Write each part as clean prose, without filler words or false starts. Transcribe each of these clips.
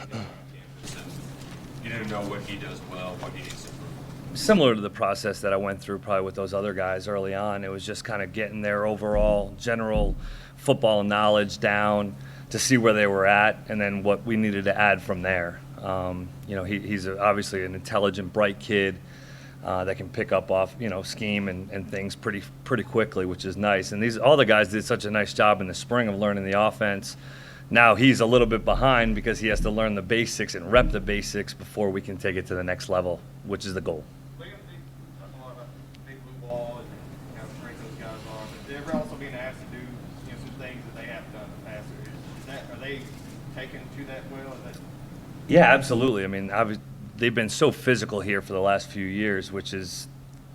came on campus, and you didn't know what he does well, what he needs to improve. Similar to the process that I went through probably with those other guys early on. It was just kind of getting their overall general football knowledge down to see where they were at and then what we needed to add from there. He's obviously an intelligent, bright kid that can pick up off, scheme and things pretty quickly, which is nice. And all the guys did such a nice job in the spring of learning the offense. Now he's a little bit behind because he has to learn the basics and rep the basics before we can take it to the next level, which is the goal. Liam, they talk a lot about big blue ball and how straight those guys are, but they're also being asked to do some things that they haven't done in the past. Are they taken to that well? Yeah, absolutely. I mean, they've been so physical here for the last few years, which is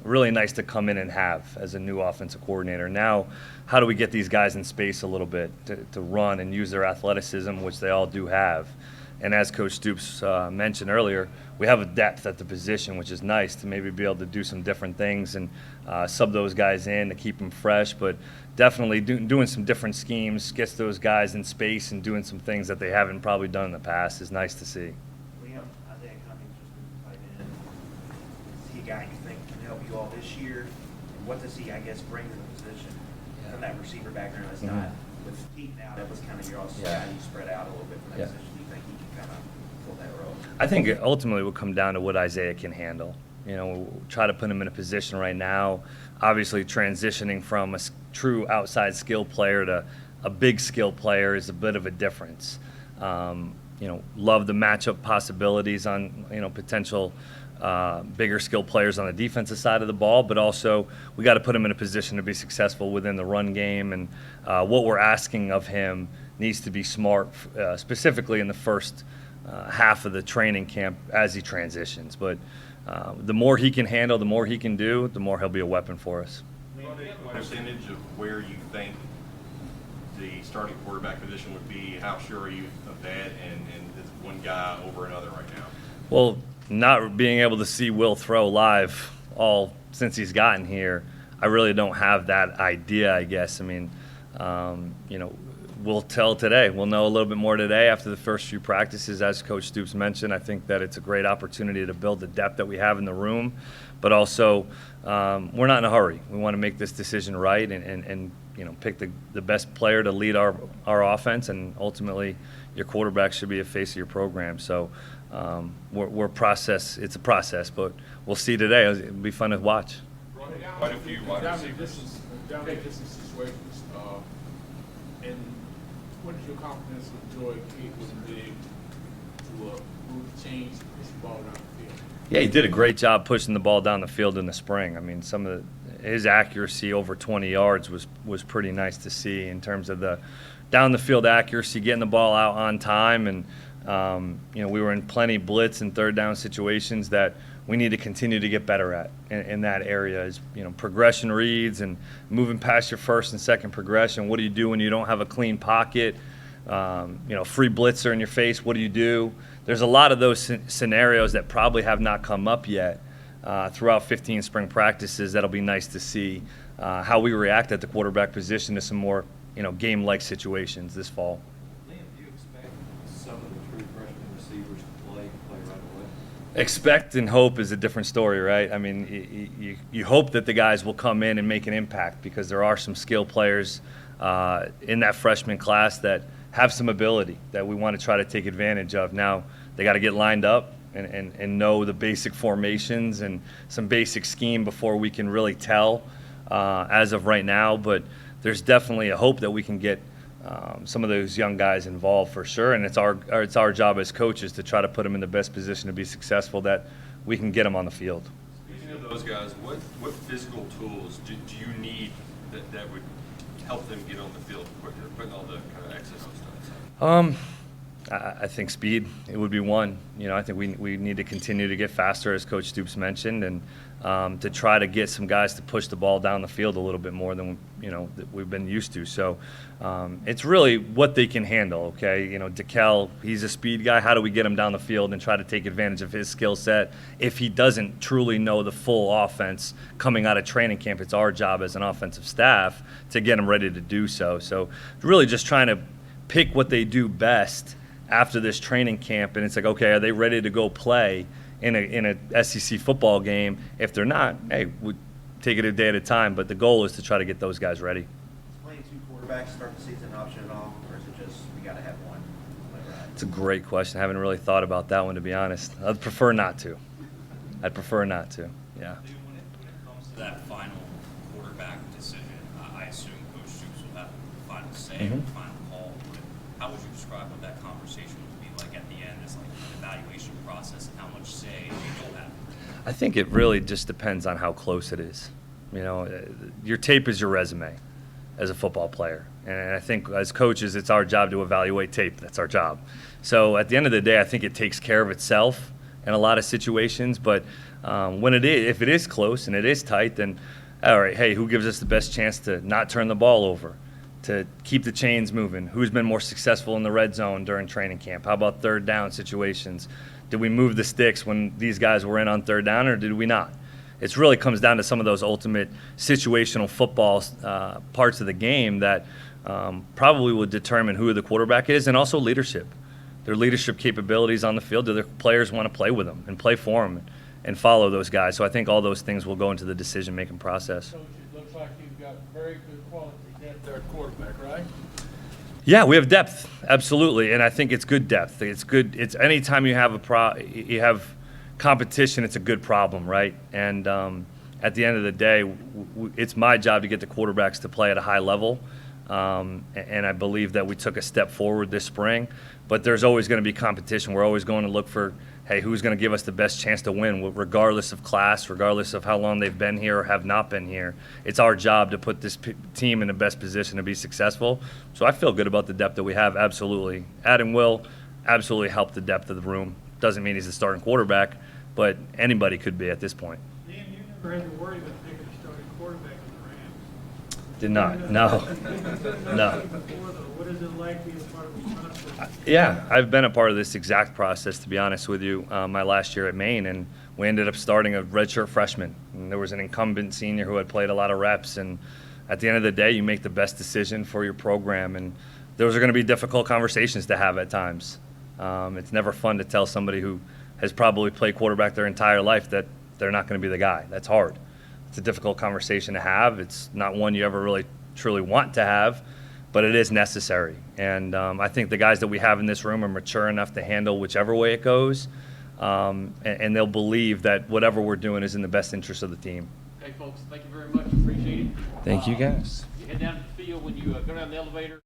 really nice to come in and have as a new offensive coordinator. Now, how do we get these guys in space a little bit to run and use their athleticism, which they all do have? And as Coach Stoops mentioned earlier, we have a depth at the position, which is nice to maybe be able to do some different things and sub those guys in to keep them fresh. But definitely doing some different schemes, gets those guys in space and doing some things that they haven't probably done in the past is nice to see. Liam, Isaiah Cummings just moved tight end. Is he a guy you think can help you all this year? And what does he, bring to the position from that receiver background? That's not with Pete now. That was kind of your also how you spread out a little bit from that position. Do you think he can kind of fill that role? I think it ultimately will come down to what Isaiah can handle. We'll try to put him in a position right now, obviously transitioning from a true outside skill player to a big skill player is a bit of a difference. Love the matchup possibilities on, potential bigger skill players on the defensive side of the ball, but also we got to put him in a position to be successful within the run game. And what we're asking of him needs to be smart, specifically in the first half of the training camp as he transitions. But the more he can handle, the more he can do, the more he'll be a weapon for us. What percentage of where you think the starting quarterback position would be? How sure are you of that? And is one guy over another right now? Well, not being able to see Will throw live all since he's gotten here, I really don't have that idea, I guess. I mean, we'll tell today. We'll know a little bit more today after the first few practices. As Coach Stoops mentioned, I think that it's a great opportunity to build the depth that we have in the room, but also we're not in a hurry. We want to make this decision right and pick the best player to lead our offense, and ultimately your quarterback should be a face of your program. So we're process. It's a process, but we'll see today. It'll be fun to watch. Quite a few wide receivers. Down distance situations, and what is your confidence with Joy Campbell being able to move the chains, push the ball down the field? Yeah, he did a great job pushing the ball down the field in the spring. I mean, his accuracy over 20 yards was pretty nice to see in terms of the down the field accuracy, getting the ball out on time, and we were in plenty blitz and third down situations that we need to continue to get better at in that area. Is progression reads and moving past your first and second progression. What do you do when you don't have a clean pocket? Free blitzer in your face. What do you do? There's a lot of those scenarios that probably have not come up yet throughout 15 spring practices. That'll be nice to see how we react at the quarterback position to some more game-like situations this fall. Liam, do you expect some of the true freshman receivers to play right away? Expect and hope is a different story, right? I mean, you hope that the guys will come in and make an impact because there are some skill players in that freshman class that have some ability that we want to try to take advantage of. Now, they got to get lined up and know the basic formations and some basic scheme before we can really tell as of right now. But there's definitely a hope that we can get some of those young guys involved for sure, and it's our job as coaches to try to put them in the best position to be successful that we can get them on the field. Speaking of those guys, what physical tools do you need that would help them get on the field quicker, putting all the kind of X's and stuff? I think speed, it would be one. I think we need to continue to get faster, as Coach Stoops mentioned, and to try to get some guys to push the ball down the field a little bit more than that we've been used to. So it's really what they can handle. Okay, DeKel, he's a speed guy. How do we get him down the field and try to take advantage of his skill set? If he doesn't truly know the full offense coming out of training camp, it's our job as an offensive staff to get him ready to do so. So really just trying to pick what they do best after this training camp, and it's like, okay, are they ready to go play in a SEC football game? If they're not, hey, we take it a day at a time. But the goal is to try to get those guys ready. Is playing two quarterbacks start the season an option at all, or is it just we got to have one? It's a great question. I haven't really thought about that one, to be honest. I'd prefer not to. Yeah. Dude, when it comes to that final quarterback decision, I assume Coach Stoops will have the final say, Mhm. the final call. But how would you describe what that conversation would be like at the end? It's like an evaluation process and how much say you'll have. I think it really just depends on how close it is. You know, your tape is your resume as a football player. And I think as coaches, it's our job to evaluate tape. That's our job. So at the end of the day, I think it takes care of itself in a lot of situations. But if it is close and it is tight, then all right, hey, who gives us the best chance to not turn the ball over, to keep the chains moving? Who's been more successful in the red zone during training camp? How about third down situations? Did we move the sticks when these guys were in on third down, or did we not? It really comes down to some of those ultimate situational football parts of the game that probably would determine who the quarterback is, and also leadership. Their leadership capabilities on the field. Do their players want to play with them and play for them and follow those guys? So I think all those things will go into the decision-making process. Coach, it looks like you've got very good quality depth there at quarterback, right? Yeah, we have depth, absolutely, and I think it's good depth. It's good. It's anytime you have you have competition, it's a good problem, right? And at the end of the day, it's my job to get the quarterbacks to play at a high level, and I believe that we took a step forward this spring. But there's always going to be competition. We're always going to look for, hey, who's going to give us the best chance to win, regardless of class, regardless of how long they've been here or have not been here. It's our job to put this team in the best position to be successful. So I feel good about the depth that we have, absolutely. Adam will absolutely help the depth of the room. Doesn't mean he's the starting quarterback, but anybody could be at this point. Dan, you never had to worry about picking a starting quarterback in the Rams. Did not, no. No. Before, though, what is it like being part of the process? Yeah, I've been a part of this exact process, to be honest with you, my last year at Maine, and we ended up starting a redshirt freshman. And there was an incumbent senior who had played a lot of reps, and at the end of the day, you make the best decision for your program, and those are going to be difficult conversations to have at times. It's never fun to tell somebody who has probably played quarterback their entire life that they're not going to be the guy. That's hard. It's a difficult conversation to have. It's not one you ever really truly want to have, but it is necessary. And I think the guys that we have in this room are mature enough to handle whichever way it goes, and they'll believe that whatever we're doing is in the best interest of the team. Okay, folks, thank you very much. Appreciate it. Thank you, guys. You head down to the field when you go down the elevator.